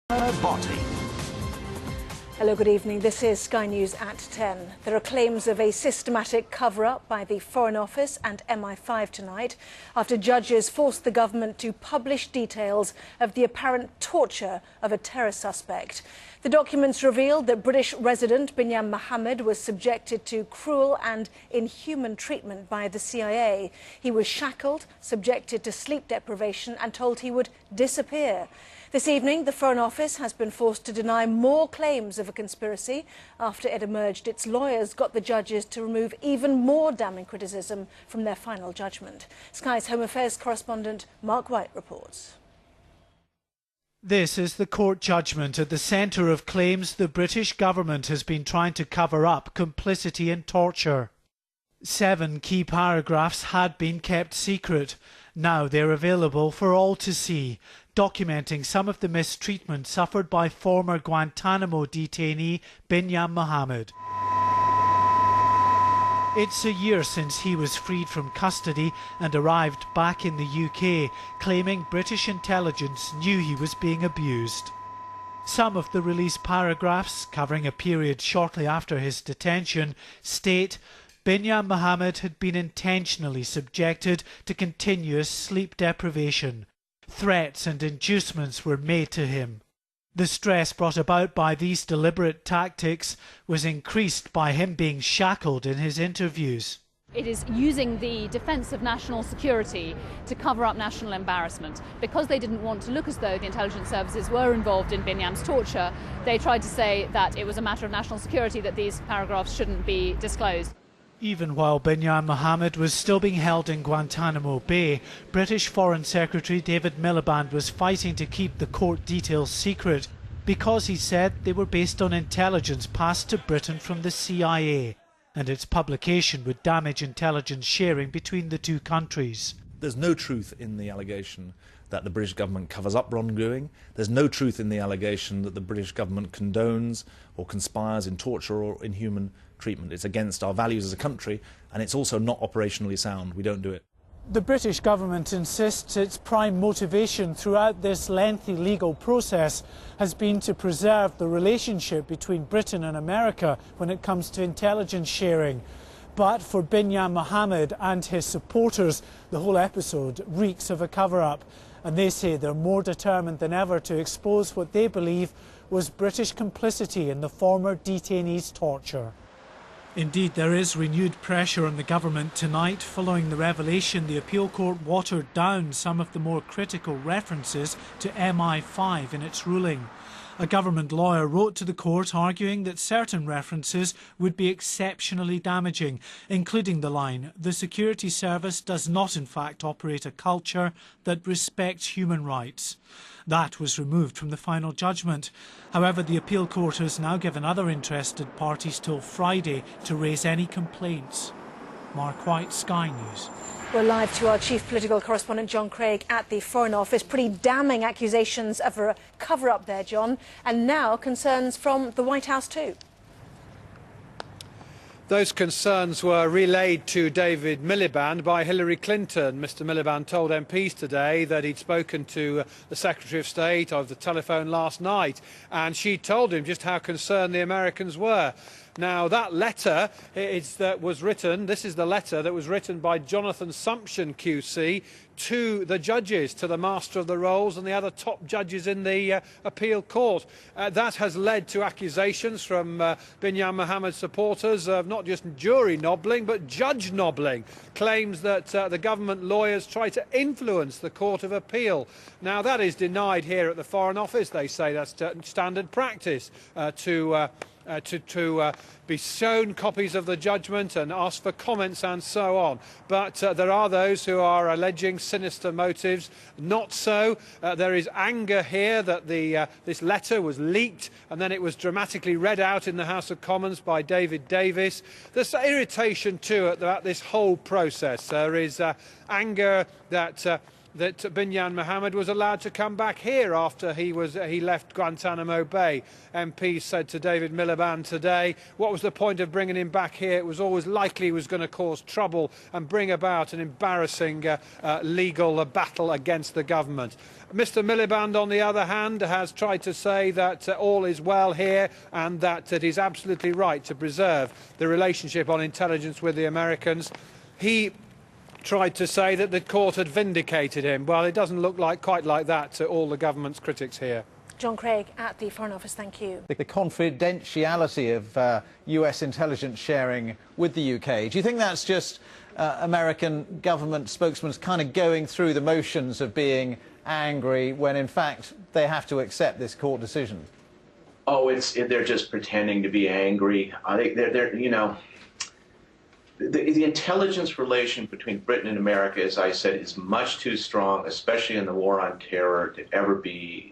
Body. Hello, good evening. This is Sky News at 10. There are claims of a systematic cover-up by the Foreign Office and MI5 tonight after judges forced the government to publish details of the apparent torture of a terror suspect. The documents revealed that British resident Binyam Mohamed was subjected to cruel and inhuman treatment by the CIA. He was shackled, subjected to sleep deprivation and told he would disappear. This evening, the Foreign Office has been forced to deny more claims of a conspiracy after it emerged its lawyers got the judges to remove even more damning criticism from their final judgment. Sky's Home Affairs correspondent Mark White reports. This is the court judgment at the centre of claims the British government has been trying to cover up complicity in torture. 7 key paragraphs had been kept secret. Now they're available for all to see, documenting some of the mistreatment suffered by former Guantanamo detainee Binyam Mohamed. It's a year since he was freed from custody and arrived back in the UK, claiming British intelligence knew he was being abused. Some of the release paragraphs, covering a period shortly after his detention, state Binyam Mohamed had been intentionally subjected to continuous sleep deprivation. Threats and inducements were made to him. The stress brought about by these deliberate tactics was increased by him being shackled in his interviews. It is using the defence of national security to cover up national embarrassment. Because they didn't want to look as though the intelligence services were involved in Binyam's torture, they tried to say that it was a matter of national security that these paragraphs shouldn't be disclosed. Even while Binyam Mohamed was still being held in Guantanamo Bay, British Foreign Secretary David Miliband was fighting to keep the court details secret because he said they were based on intelligence passed to Britain from the CIA, and its publication would damage intelligence sharing between the two countries. There's no truth in the allegation that the British government covers up wrongdoing. There's no truth in the allegation that the British government condones or conspires in torture or inhuman treatment. It's against our values as a country, and it's also not operationally sound. We don't do it. The British government insists its prime motivation throughout this lengthy legal process has been to preserve the relationship between Britain and America when it comes to intelligence sharing. But for Binyam Mohamed and his supporters, the whole episode reeks of a cover-up. And they say they're more determined than ever to expose what they believe was British complicity in the former detainee's torture. Indeed, there is renewed pressure on the government tonight following the revelation the appeal court watered down some of the more critical references to MI5 in its ruling. A government lawyer wrote to the court arguing that certain references would be exceptionally damaging, including the line, "The security service does not in fact operate a culture that respects human rights." That was removed from the final judgment. However, the appeal court has now given other interested parties till Friday to raise any complaints. Mark White, Sky News. We're live to our chief political correspondent John Craig at the Foreign Office. Pretty damning accusations of a cover-up there, John, and now concerns from the White House too. Those concerns were relayed to David Miliband by Hillary Clinton. Mr Miliband told MPs today that he'd spoken to the Secretary of State over the telephone last night, and she told him just how concerned the Americans were. Now, that letter that was written, this is the letter that was written by Jonathan Sumption QC to the judges, to the Master of the Rolls and the other top judges in the appeal court. That has led to accusations from Binyam Mohamed's supporters of not just jury nobbling but judge nobbling, claims that the government lawyers try to influence the Court of Appeal. Now, that is denied here at the Foreign Office. They say that's standard practice to be shown copies of the judgment and ask for comments and so on. But there are those who are alleging sinister motives. Not so. There is anger here that this letter was leaked and then it was dramatically read out in the House of Commons by David Davis. There's irritation too about this whole process. There is anger that that Binyam Mohamed was allowed to come back here after he left Guantanamo Bay. MPs said to David Miliband today, what was the point of bringing him back here? It was always likely he was going to cause trouble and bring about an embarrassing legal battle against the government. Mr Miliband, on the other hand, has tried to say that all is well here and that it is absolutely right to preserve the relationship on intelligence with the Americans. He tried to say that the court had vindicated him. Well, it doesn't look quite like that to all the government's critics here. John Craig at the Foreign Office, thank you. The confidentiality of US intelligence sharing with the UK, do you think that's just American government spokesmen kind of going through the motions of being angry when in fact they have to accept this court decision? Oh, they're just pretending to be angry. I think they're you know, the intelligence relation between Britain and America, as I said, is much too strong, especially in the war on terror, to ever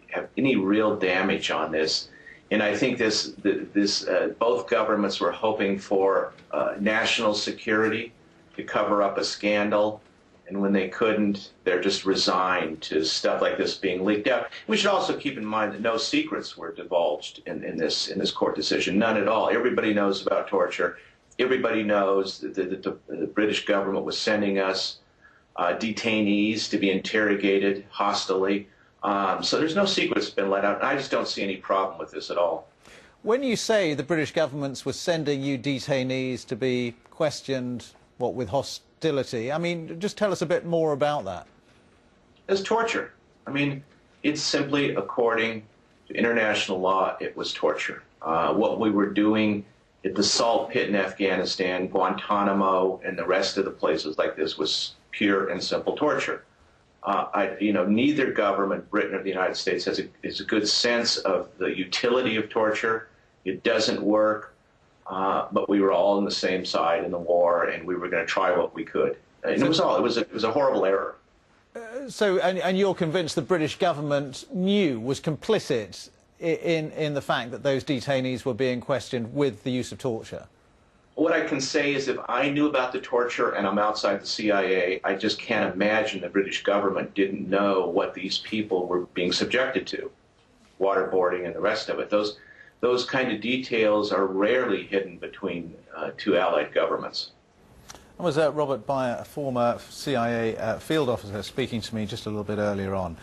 have any real damage on this. And I think both governments were hoping for national security to cover up a scandal. And when they couldn't, they're just resigned to stuff like this being leaked out. We should also keep in mind that no secrets were divulged in this court decision, none at all. Everybody knows about torture. Everybody knows that the British government was sending us detainees to be interrogated hostilely. So there's no secrets been let out. And I just don't see any problem with this at all. When you say the British governments were sending you detainees to be questioned, what, with hostility, I mean, just tell us a bit more about that. It's torture. I mean, it's simply, according to international law, it was torture. What we were doing at the salt pit in Afghanistan, Guantanamo, and the rest of the places like this was pure and simple torture. Neither government, Britain or the United States, has a good sense of the utility of torture. It doesn't work, but we were all on the same side in the war, and we were going to try what we could. And it was a horrible error. And you're convinced the British government was complicit in the fact that those detainees were being questioned with the use of torture? What I can say is if I knew about the torture and I'm outside the CIA, I just can't imagine the British government didn't know what these people were being subjected to, waterboarding and the rest of it. Those kind of details are rarely hidden between two allied governments. That was Robert Baer, a former CIA field officer, speaking to me just a little bit earlier on.